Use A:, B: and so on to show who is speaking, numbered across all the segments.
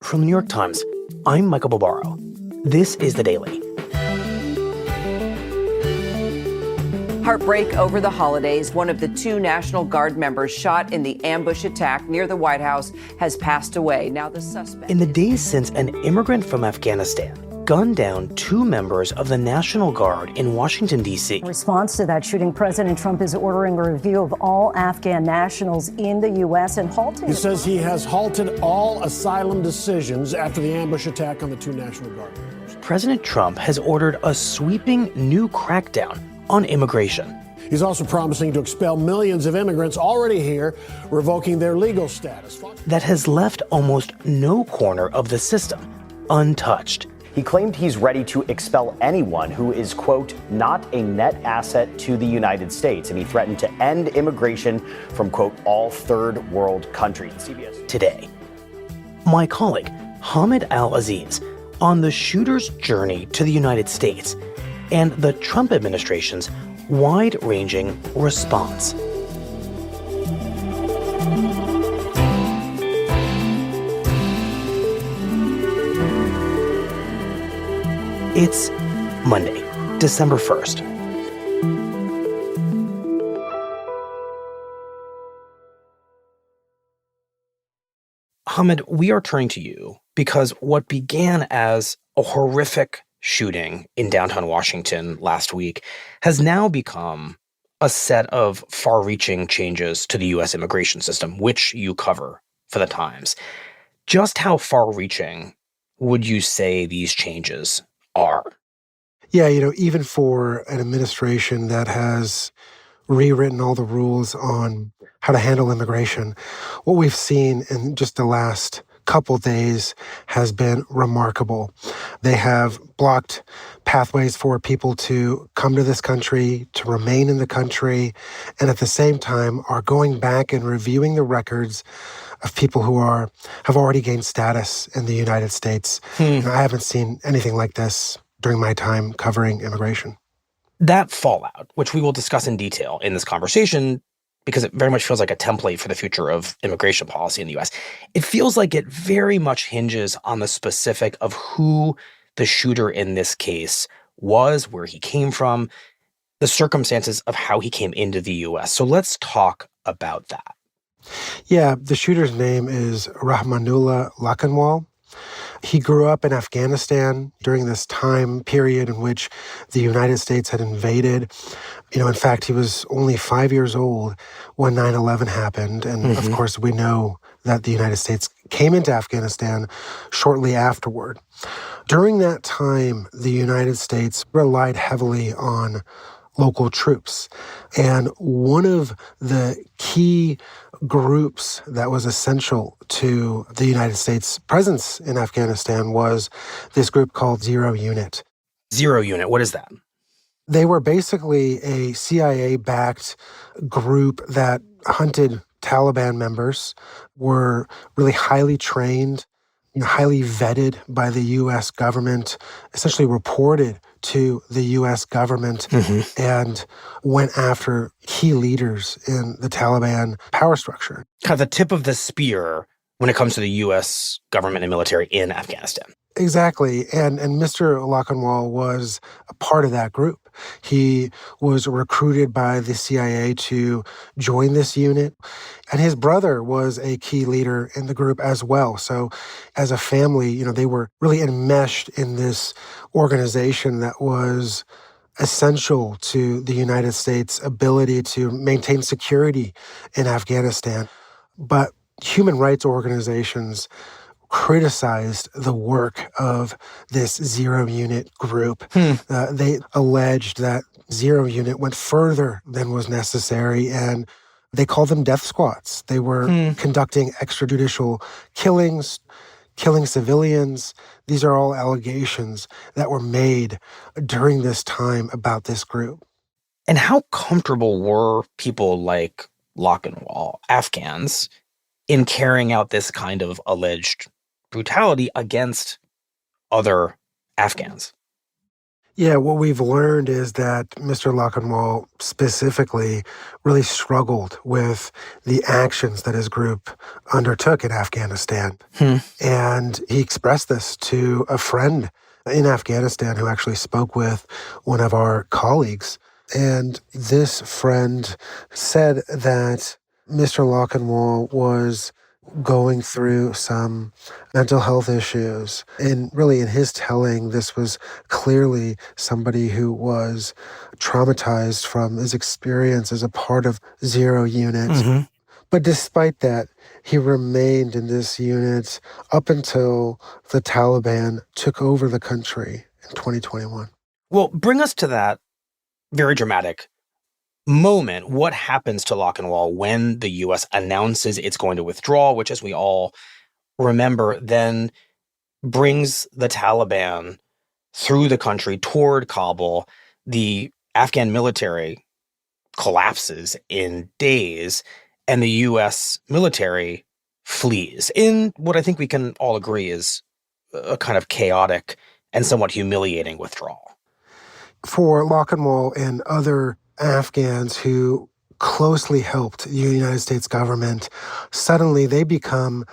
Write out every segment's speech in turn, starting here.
A: From the New York Times, I'm Michael Barbaro. This is The Daily.
B: Heartbreak over the holidays. One of the two National Guard members shot in the ambush attack near the White House has passed away. Now the suspect...
A: In the days since an immigrant from Afghanistan gunned down two members of the National Guard in Washington, D.C.
C: In response to that shooting, President Trump is ordering a review of all Afghan nationals in the U.S. and halting...
D: He says he has halted all asylum decisions after the ambush attack on the two National Guard members.
A: President Trump has ordered a sweeping new crackdown on immigration.
D: He's also promising to expel millions of immigrants already here, revoking their legal status.
A: That has left almost no corner of the system untouched.
E: He claimed he's ready to expel anyone who is, quote, not a net asset to the United States. And he threatened to end immigration from, quote, all third world countries. CBS.
A: Today, my colleague, Hamid Aleaziz, on the shooter's journey to the United States and the Trump administration's wide-ranging response. It's Monday, December 1st. Hamid, we are turning to you because what began as a horrific shooting in downtown Washington last week has now become a set of far-reaching changes to the U.S. immigration system, which you cover for the Times. Just how far-reaching would you say these changes are?
F: Yeah, even for an administration that has rewritten all the rules on how to handle immigration, what we've seen in just the last couple days has been remarkable. They have blocked pathways for people to come to this country, to remain in the country, and at the same time are going back and reviewing the records of people who have already gained status in the United States. I haven't seen anything like this during my time covering immigration.
A: That fallout, which we will discuss in detail in this conversation, because it very much feels like a template for the future of immigration policy in the U.S. It feels like it very much hinges on the specific of who the shooter in this case was, where he came from, the circumstances of how he came into the U.S. So let's talk about that.
F: Yeah, the shooter's name is Rahmanullah Lakanwal. He grew up in Afghanistan during this time period in which the United States had invaded. In fact, he was only 5 years old when 9/11 happened. And of course, we know that the United States came into Afghanistan shortly afterward. During that time, the United States relied heavily on local troops. And one of the key groups that was essential to the United States' presence in Afghanistan was this group called Zero Unit.
A: Zero Unit, what is that?
F: They were basically a CIA-backed group that hunted Taliban members, were really highly trained, highly vetted by the U.S. government, essentially reported to the U.S. government, and went after key leaders in the Taliban power structure.
A: Kind of the tip of the spear when it comes to the U.S. government and military in Afghanistan.
F: Exactly. And Mr. Lakanwal was a part of that group. He was recruited by the CIA to join this unit. And his brother was a key leader in the group as well. So as a family, they were really enmeshed in this organization that was essential to the United States' ability to maintain security in Afghanistan. But human rights organizations criticized the work of this Zero Unit group. They alleged that Zero Unit went further than was necessary, and they called them death squads. They were conducting extrajudicial killings, killing civilians. These are all allegations that were made during this time about this group.
A: And how comfortable were people like Lakanwal, Afghans, in carrying out this kind of alleged brutality against other Afghans?
F: Yeah, what we've learned is that Mr. Lakanwal specifically really struggled with the actions that his group undertook in Afghanistan. And he expressed this to a friend in Afghanistan who actually spoke with one of our colleagues. And this friend said that Mr. Lakanwal was going through some mental health issues. And really, in his telling, this was clearly somebody who was traumatized from his experience as a part of Zero Unit. But despite that, he remained in this unit up until the Taliban took over the country in 2021.
A: Well, bring us to that very dramatic moment. What happens to Lakanwal when the U.S. announces it's going to withdraw, which, as we all remember, then brings the Taliban through the country toward Kabul? The Afghan military collapses in days, and the U.S. military flees in what I think we can all agree is a kind of chaotic and somewhat humiliating withdrawal.
F: For Lakanwal and other Afghans who closely helped the United States government, suddenly they become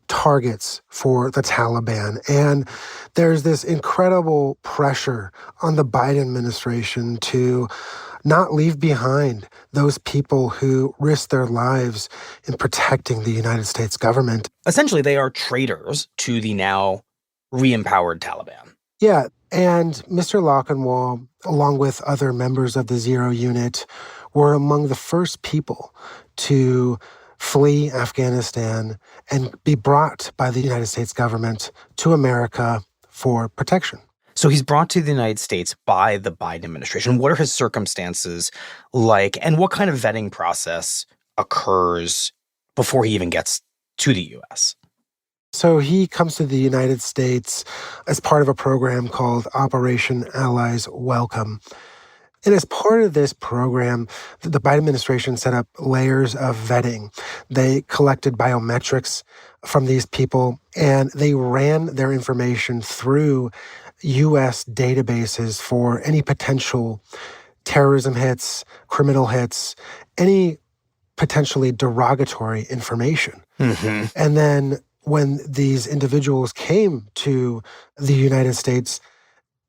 F: targets for the Taliban. And there's this incredible pressure on the Biden administration to not leave behind those people who risk their lives in protecting the United States government.
A: Essentially, they are traitors to the now re-empowered Taliban.
F: Yeah, and Mr. Lakanwal, along with other members of the Zero Unit, were among the first people to flee Afghanistan and be brought by the United States government to America for protection.
A: So he's brought to the United States by the Biden administration. What are his circumstances like, and what kind of vetting process occurs before he even gets to the U.S.?
F: So he comes to the United States as part of a program called Operation Allies Welcome. And as part of this program, the Biden administration set up layers of vetting. They collected biometrics from these people, and they ran their information through U.S. databases for any potential terrorism hits, criminal hits, any potentially derogatory information. And then when these individuals came to the United States,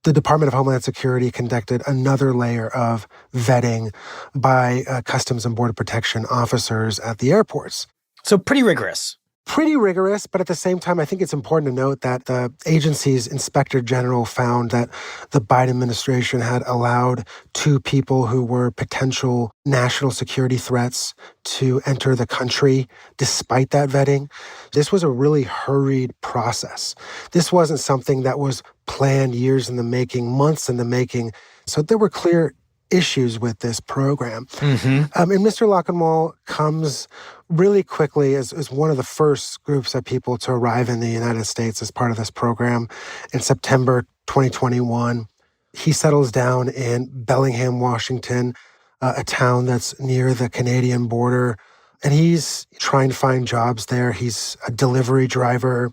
F: the Department of Homeland Security conducted another layer of vetting by Customs and Border Protection officers at the airports.
A: So pretty rigorous.
F: Pretty rigorous, but at the same time, I think it's important to note that the agency's inspector general found that the Biden administration had allowed 2 people who were potential national security threats to enter the country despite that vetting. This was a really hurried process. This wasn't something that was planned years in the making, months in the making. So there were clear issues with this program. And Mr. Lakanwal comes really quickly as one of the first groups of people to arrive in the United States as part of this program in September 2021. He settles down in Bellingham, Washington, a town that's near the Canadian border, and he's trying to find jobs there. He's a delivery driver.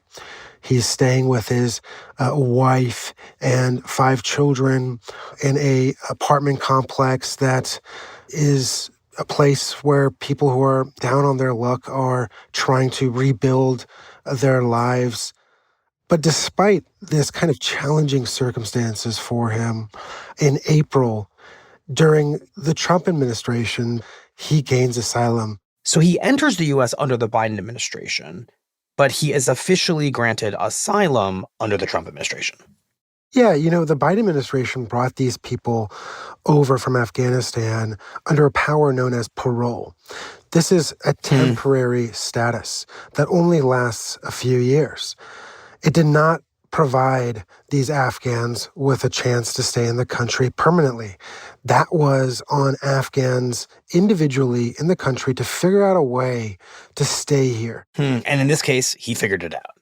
F: He's staying with his wife and 5 children in a apartment complex that is a place where people who are down on their luck are trying to rebuild their lives. But despite this kind of challenging circumstances for him, in April, during the Trump administration, he gains asylum.
A: So he enters the U.S. under the Biden administration, but he is officially granted asylum under the Trump administration.
F: Yeah, the Biden administration brought these people over from Afghanistan under a power known as parole. This is a temporary status that only lasts a few years. It did not provide these Afghans with a chance to stay in the country permanently. That was on Afghans individually in the country to figure out a way to stay here.
A: And in this case, he figured it out.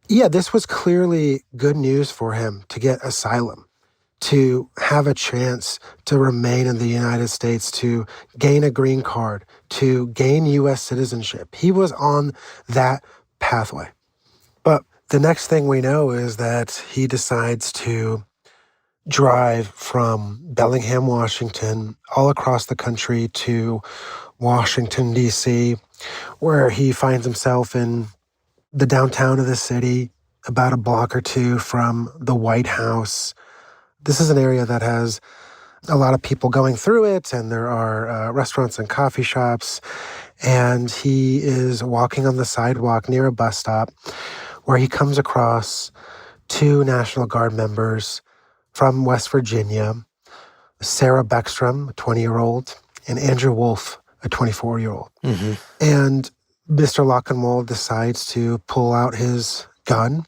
F: Yeah, this was clearly good news for him to get asylum, to have a chance to remain in the United States, to gain a green card, to gain U.S. citizenship. He was on that pathway. But the next thing we know is that he decides to drive from Bellingham, Washington, all across the country to Washington, D.C., where he finds himself in the downtown of the city, about a block or two from the White House. This is an area that has a lot of people going through it, and there are restaurants and coffee shops. And he is walking on the sidewalk near a bus stop where he comes across two National Guard members from West Virginia, Sarah Beckstrom, a 20-year-old, and Andrew Wolf, a 24-year-old. Mm-hmm. And Mr. Lakanwal decides to pull out his gun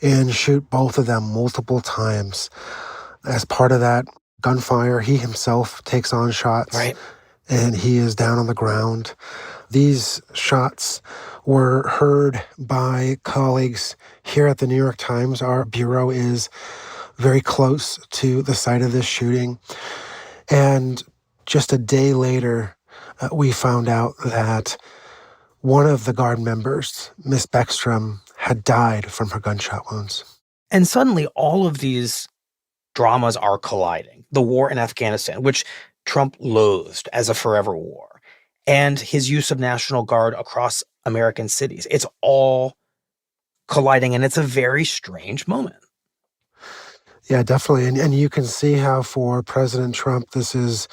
F: and shoot both of them multiple times. As part of that gunfire, he himself takes on shots, right, and he is down on the ground. These shots were heard by colleagues here at the New York Times. Our bureau is very close to the site of this shooting. And just a day later, we found out that one of the Guard members, Miss Beckstrom, had died from her gunshot wounds.
A: And suddenly all of these dramas are colliding. The war in Afghanistan, which Trump loathed as a forever war, and his use of National Guard across American cities. It's all colliding, and it's a very strange moment.
F: Yeah, definitely. And you can see how for President Trump, this is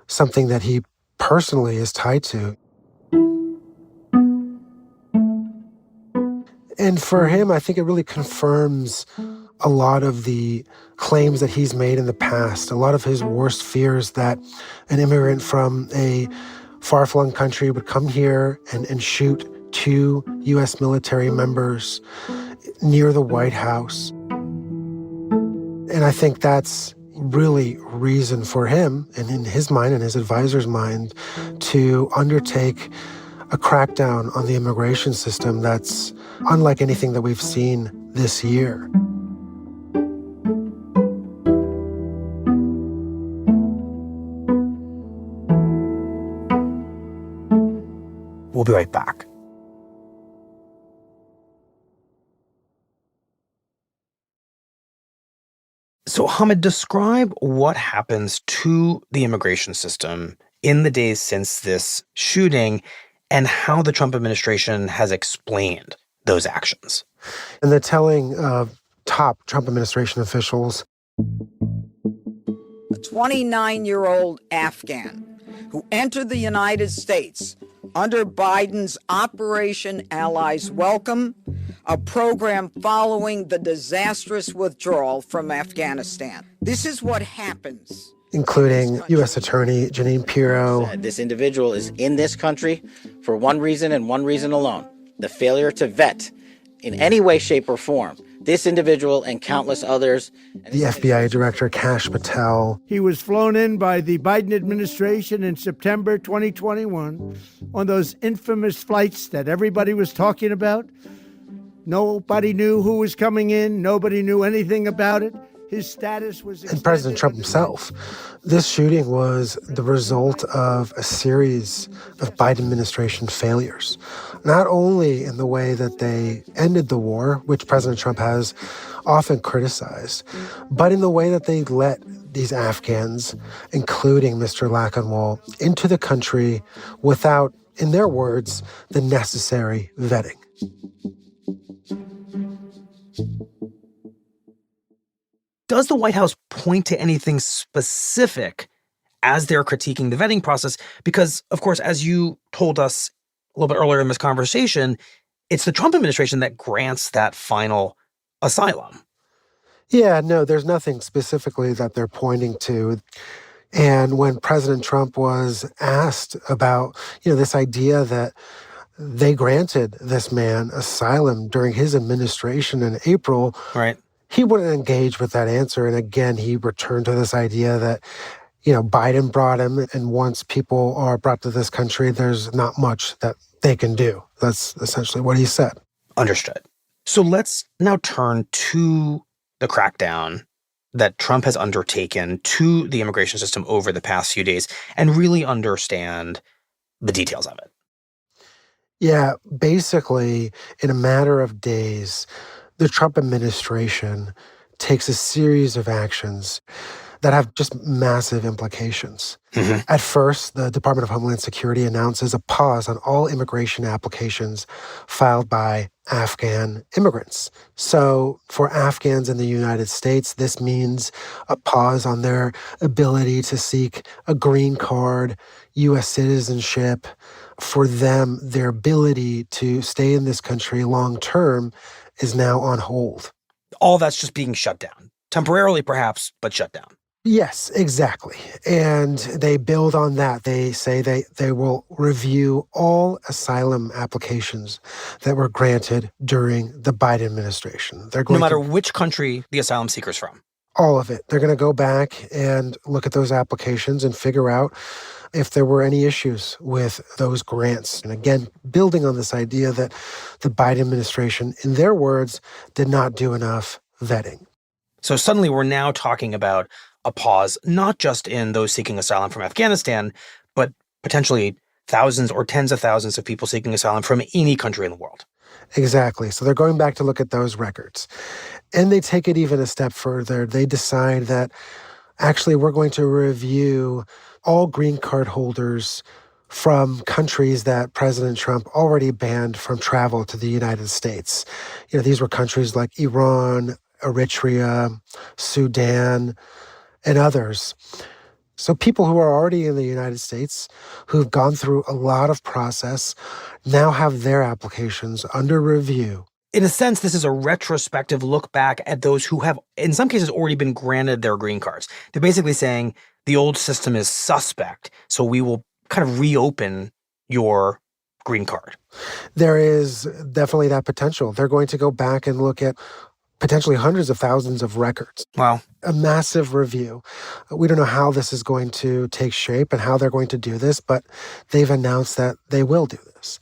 F: something that he personally is tied to. And for him, I think it really confirms a lot of the claims that he's made in the past, a lot of his worst fears that an immigrant from a far-flung country would come here and shoot two U.S. military members near the White House. And I think that's really reason for him, and in his mind and his advisor's mind, to undertake a crackdown on the immigration system that's unlike anything that we've seen this year.
A: We'll be right back. So, Hamid, describe what happens to the immigration system in the days since this shooting and how the Trump administration has explained those actions.
F: And the telling of top Trump administration officials.
G: A 29-year-old Afghan who entered the United States under Biden's Operation Allies Welcome, a program following the disastrous withdrawal from Afghanistan. This is what happens.
F: Including U.S. Attorney Jeanine Pirro.
H: This individual is in this country for one reason and one reason alone: the failure to vet in any way, shape, or form this individual and countless others.
F: The FBI Director, Kash Patel.
I: He was flown in by the Biden administration in September 2021 on those infamous flights that everybody was talking about. Nobody knew who was coming in. Nobody knew anything about it. His status was...
F: And President Trump himself. This shooting was the result of a series of Biden administration failures. Not only in the way that they ended the war, which President Trump has often criticized, but in the way that they let these Afghans, including Mr. Lakanwal, into the country without, in their words, the necessary vetting.
A: Does the White House point to anything specific as they're critiquing the vetting process? Because, of course, as you told us a little bit earlier in this conversation, it's the Trump administration that grants that final asylum.
F: Yeah, no, there's nothing specifically that they're pointing to. And when President Trump was asked about, this idea that they granted this man asylum during his administration in April,
A: right,
F: he wouldn't engage with that answer. And again, he returned to this idea that, Biden brought him, and once people are brought to this country, there's not much that they can do. That's essentially what he said.
A: Understood. So let's now turn to the crackdown that Trump has undertaken to the immigration system over the past few days and really understand the details of it.
F: Yeah, basically, in a matter of days, the Trump administration takes a series of actions that have just massive implications.
A: Mm-hmm.
F: At first, the Department of Homeland Security announces a pause on all immigration applications filed by Afghan immigrants. So for Afghans in the United States, this means a pause on their ability to seek a green card, U.S. citizenship. For them, their ability to stay in this country long term is now on hold.
A: All that's just being shut down. Temporarily, perhaps, but shut down.
F: Yes, exactly. And they build on that. They say they will review all asylum applications that were granted during the Biden administration. They're going
A: no matter which country the asylum seeker's from.
F: All of it. They're going to go back and look at those applications and figure out if there were any issues with those grants. And again, building on this idea that the Biden administration, in their words, did not do enough vetting.
A: So suddenly we're now talking about a pause, not just in those seeking asylum from Afghanistan, but potentially thousands or tens of thousands of people seeking asylum from any country in the world.
F: Exactly. So they're going back to look at those records. And they take it even a step further. They decide that actually we're going to review all green card holders from countries that President Trump already banned from travel to the United States. These were countries like Iran, Eritrea, Sudan, and others. So people who are already in the United States, who've gone through a lot of process, now have their applications under review.
A: In a sense, this is a retrospective look back at those who have, in some cases, already been granted their green cards. They're basically saying the old system is suspect, so we will kind of reopen your green card.
F: There is definitely that potential. They're going to go back and look at potentially hundreds of thousands of records.
A: Wow.
F: A massive review. We don't know how this is going to take shape and how they're going to do this, but they've announced that they will do this.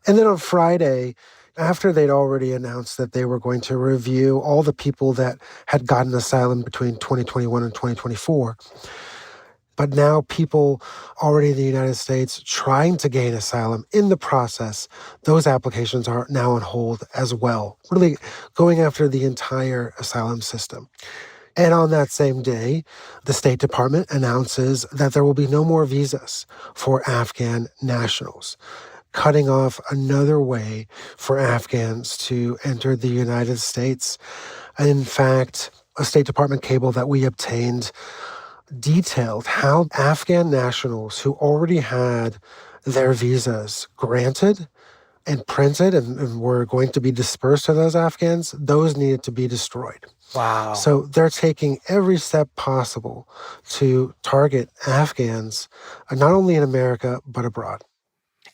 F: And then on Friday, after they'd already announced that they were going to review all the people that had gotten asylum between 2021 and 2024, but now people already in the United States trying to gain asylum in the process, those applications are now on hold as well, really going after the entire asylum system. And on that same day, the State Department announces that there will be no more visas for Afghan nationals, cutting off another way for Afghans to enter the United States. In fact, a State Department cable that we obtained detailed how Afghan nationals who already had their visas granted and printed and were going to be dispersed to those Afghans, those needed to be destroyed.
A: Wow.
F: So they're taking every step possible to target Afghans, not only in America, but abroad.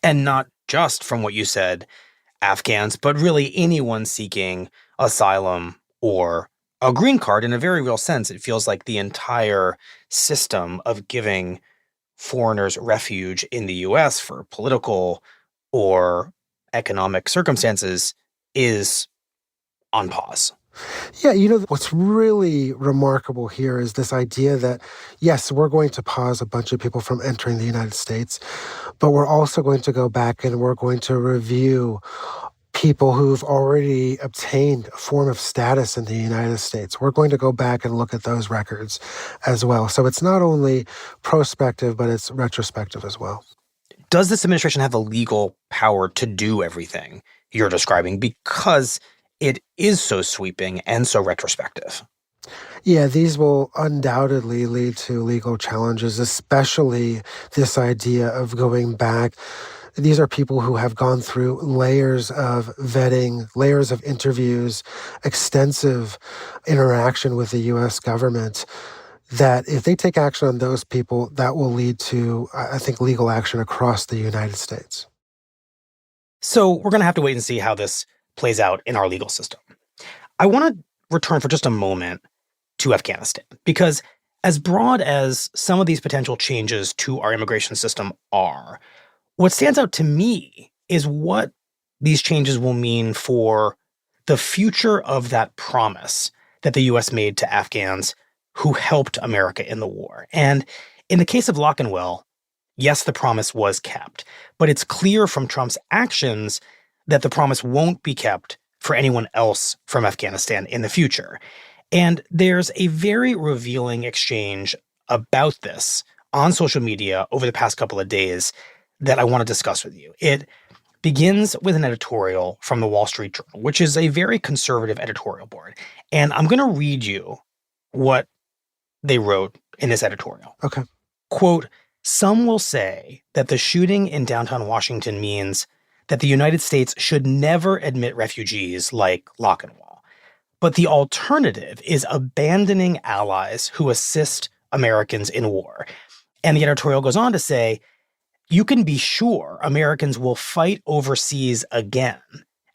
A: And not just from what you said, Afghans, but really anyone seeking asylum or a green card. In a very real sense, it feels like the entire system of giving foreigners refuge in the U.S. for political or economic circumstances is on pause.
F: Yeah, what's really remarkable here is this idea that, yes, we're going to pause a bunch of people from entering the United States, but we're also going to go back and we're going to review people who've already obtained a form of status in the United States. We're going to go back and look at those records as well. So it's not only prospective, but it's retrospective as well.
A: Does this administration have the legal power to do everything you're describing because it is so sweeping and so retrospective?
F: Yeah, these will undoubtedly lead to legal challenges, especially this idea of going back. These are people who have gone through layers of vetting, layers of interviews, extensive interaction with the U.S. government, that if they take action on those people, that will lead to, I think, legal action across the United States.
A: So we're going to have to wait and see how this plays out in our legal system. I want to return for just a moment to Afghanistan, because as broad as some of these potential changes to our immigration system are, what stands out to me is what these changes will mean for the future of that promise that the U.S. made to Afghans who helped America in the war. And in the case of Lakanwal, yes, the promise was kept, but it's clear from Trump's actions that the promise won't be kept for anyone else from Afghanistan in the future. And there's a very revealing exchange about this on social media over the past couple of days that I want to discuss with you. It begins with an editorial from the Wall Street Journal, which is a very conservative editorial board. And I'm going to read you what they wrote in this editorial.
F: Okay.
A: Quote, "Some will say that the shooting in downtown Washington means that the United States should never admit refugees like Lakanwal. But the alternative is abandoning allies who assist Americans in war." And the editorial goes on to say, "You can be sure Americans will fight overseas again,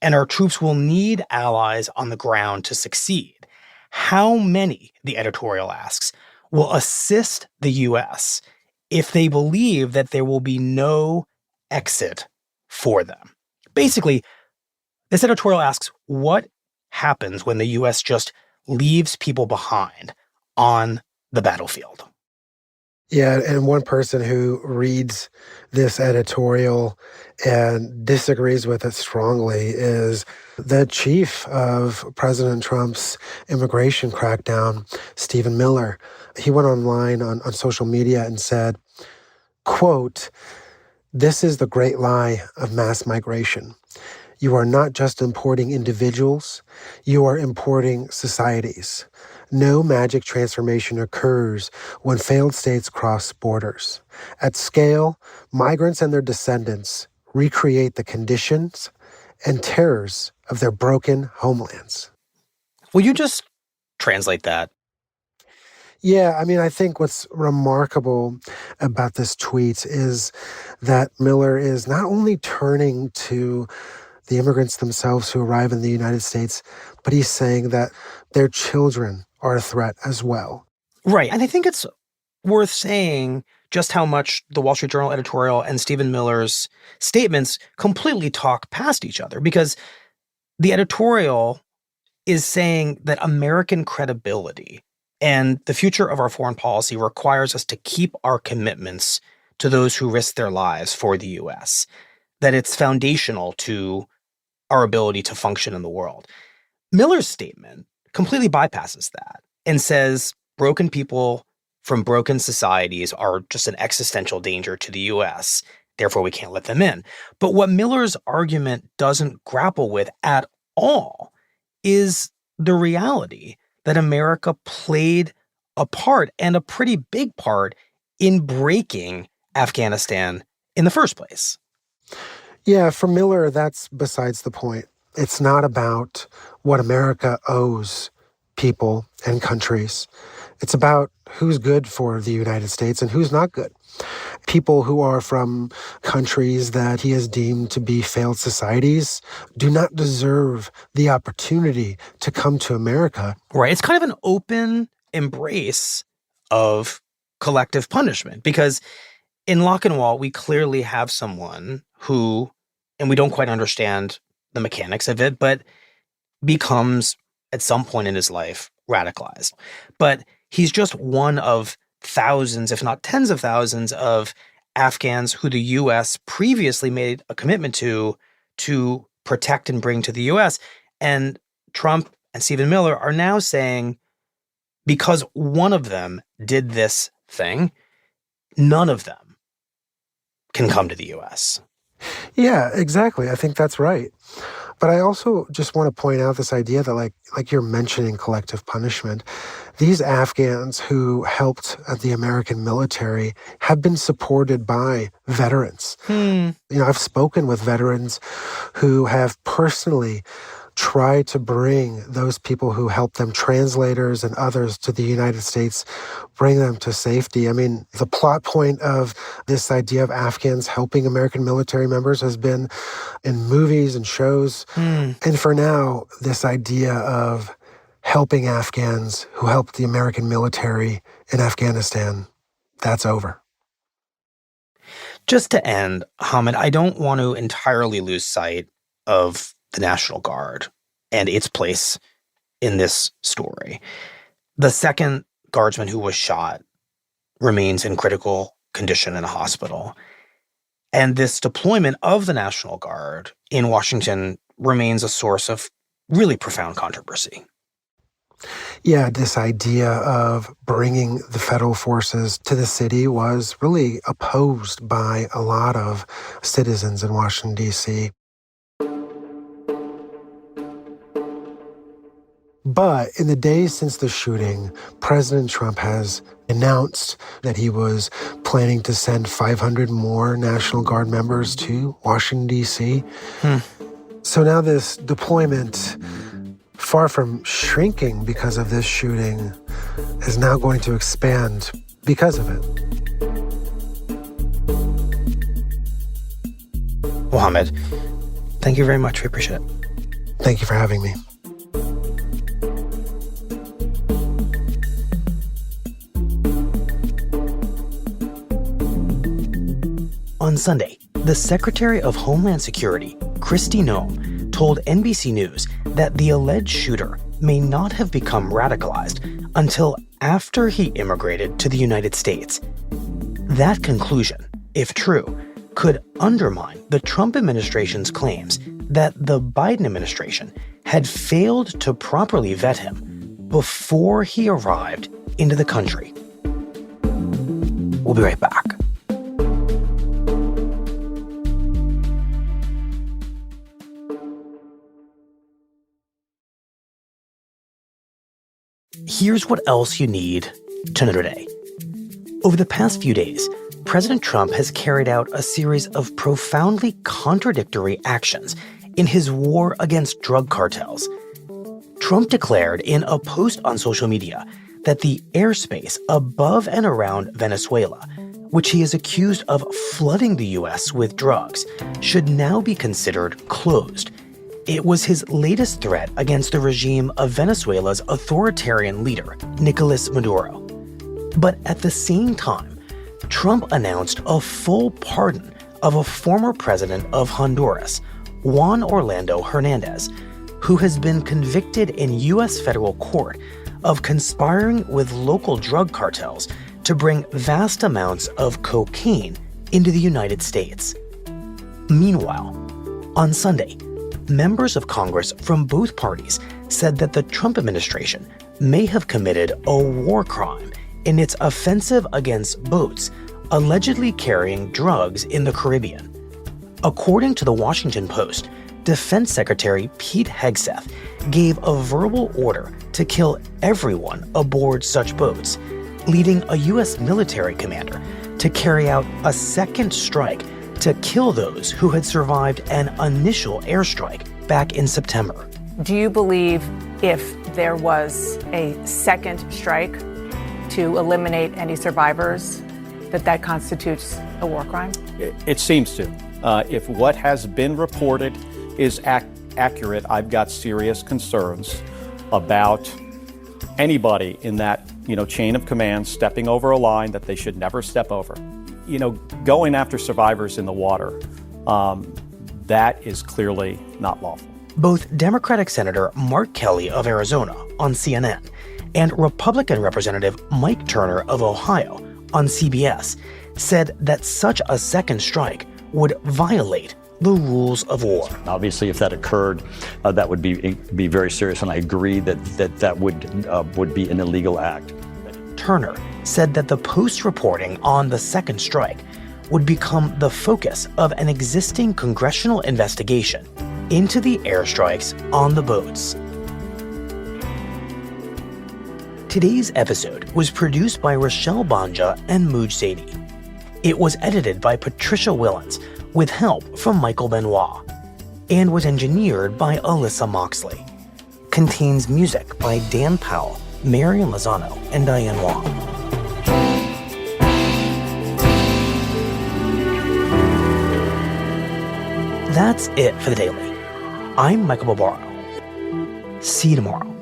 A: and our troops will need allies on the ground to succeed. How many," the editorial asks, "will assist the U.S. if they believe that there will be no exit for them?" Basically, this editorial asks, what happens when the U.S. just leaves people behind on the battlefield?
F: Yeah, and one person who reads this editorial and disagrees with it strongly is the chief of President Trump's immigration crackdown, Stephen Miller. He went online on social media and said, quote, "This is the great lie of mass migration. You are not just importing individuals, you are importing societies. No magic transformation occurs when failed states cross borders. At scale, migrants and their descendants recreate the conditions and terrors of their broken homelands."
A: Will you just translate that?
F: Yeah, I mean, I think what's remarkable about this tweet is that Miller is not only turning to the immigrants themselves who arrive in the United States, but he's saying that their children are a threat as well.
A: Right. And I think it's worth saying just how much the Wall Street Journal editorial and Stephen Miller's statements completely talk past each other, because the editorial is saying that American credibility and the future of our foreign policy requires us to keep our commitments to those who risk their lives for the U.S., that it's foundational to our ability to function in the world. Miller's statement completely bypasses that and says broken people from broken societies are just an existential danger to the U.S., therefore we can't let them in. But what Miller's argument doesn't grapple with at all is the reality that America played a part, and a pretty big part, in breaking Afghanistan in the first place.
F: Yeah, for Miller, that's besides the point. It's not about what America owes people and countries. It's about who's good for the United States and who's not good. People who are from countries that he has deemed to be failed societies do not deserve the opportunity to come to America.
A: Right. It's kind of an open embrace of collective punishment, because in Lakanwal, we clearly have someone who, and we don't quite understand the mechanics of it, but becomes at some point in his life radicalized. But he's just one of thousands, if not tens of thousands, of Afghans who the U.S. previously made a commitment to protect and bring to the U.S. And Trump and Stephen Miller are now saying, because one of them did this thing, none of them can come to the U.S.
F: Yeah, exactly. I think that's right. But I also just want to point out this idea that, like you're mentioning collective punishment, these Afghans who helped the American military have been supported by veterans. You know, I've spoken with veterans who have personally tried to bring those people who helped them, translators and others, to the United States, bring them to safety. I mean, the plot point of this idea of Afghans helping American military members has been in movies and shows. And for now, this idea of helping Afghans who helped the American military in Afghanistan, that's over.
A: Just to end, Hamid, I don't want to entirely lose sight of the National Guard and its place in this story. The second guardsman who was shot remains in critical condition in a hospital. And this deployment of the National Guard in Washington remains a source of really profound controversy.
F: Yeah, this idea of bringing the federal forces to the city was really opposed by a lot of citizens in Washington, D.C. But in the days since the shooting, President Trump has announced that he was planning to send 500 more National Guard members to Washington, D.C. So now this deployment, far from shrinking because of this shooting, is now going to expand because of it.
A: Mohammed, thank you very much. We appreciate it.
F: Thank you for having me.
A: On Sunday, the Secretary of Homeland Security, Kristi Noem, told NBC News that the alleged shooter may not have become radicalized until after he immigrated to the United States. That conclusion, if true, could undermine the Trump administration's claims that the Biden administration had failed to properly vet him before he arrived into the country. We'll be right back. Here's what else you need to know today. Over the past few days, President Trump has carried out a series of profoundly contradictory actions in his war against drug cartels. Trump declared in a post on social media that the airspace above and around Venezuela, which he is accused of flooding the U.S. with drugs, should now be considered closed. It was his latest threat against the regime of Venezuela's authoritarian leader, Nicolas Maduro. But at the same time, Trump announced a full pardon of a former president of Honduras, Juan Orlando Hernandez, who has been convicted in U.S. federal court of conspiring with local drug cartels to bring vast amounts of cocaine into the United States. Meanwhile, on Sunday, members of Congress from both parties said that the Trump administration may have committed a war crime in its offensive against boats allegedly carrying drugs in the Caribbean. According to the Washington Post, Defense Secretary Pete Hegseth gave a verbal order to kill everyone aboard such boats, leading a U.S. military commander to carry out a second strike to kill those who had survived an initial airstrike back in September.
J: Do you believe if there was a second strike to eliminate any survivors, that constitutes a war crime?
K: It seems to. If what has been reported is accurate, I've got serious concerns about anybody in that chain of command stepping over a line that they should never step over. Going after survivors in the water, that is clearly not lawful.
A: Both Democratic Senator Mark Kelly of Arizona on CNN and Republican Representative Mike Turner of Ohio on CBS said that such a second strike would violate the rules of war.
L: Obviously, if that occurred, that would be very serious, and I agree that would be an illegal act.
A: Turner said that the Post's reporting on the second strike would become the focus of an existing congressional investigation into the airstrikes on the boats. Today's episode was produced by Rochelle Banja and Mooj Sadie. It was edited by Patricia Willens with help from Michael Benoit and was engineered by Alyssa Moxley. Contains music by Dan Powell, Marian Lozano, and Diane Wong. That's it for the Daily. I'm Michael Barbaro. See you tomorrow.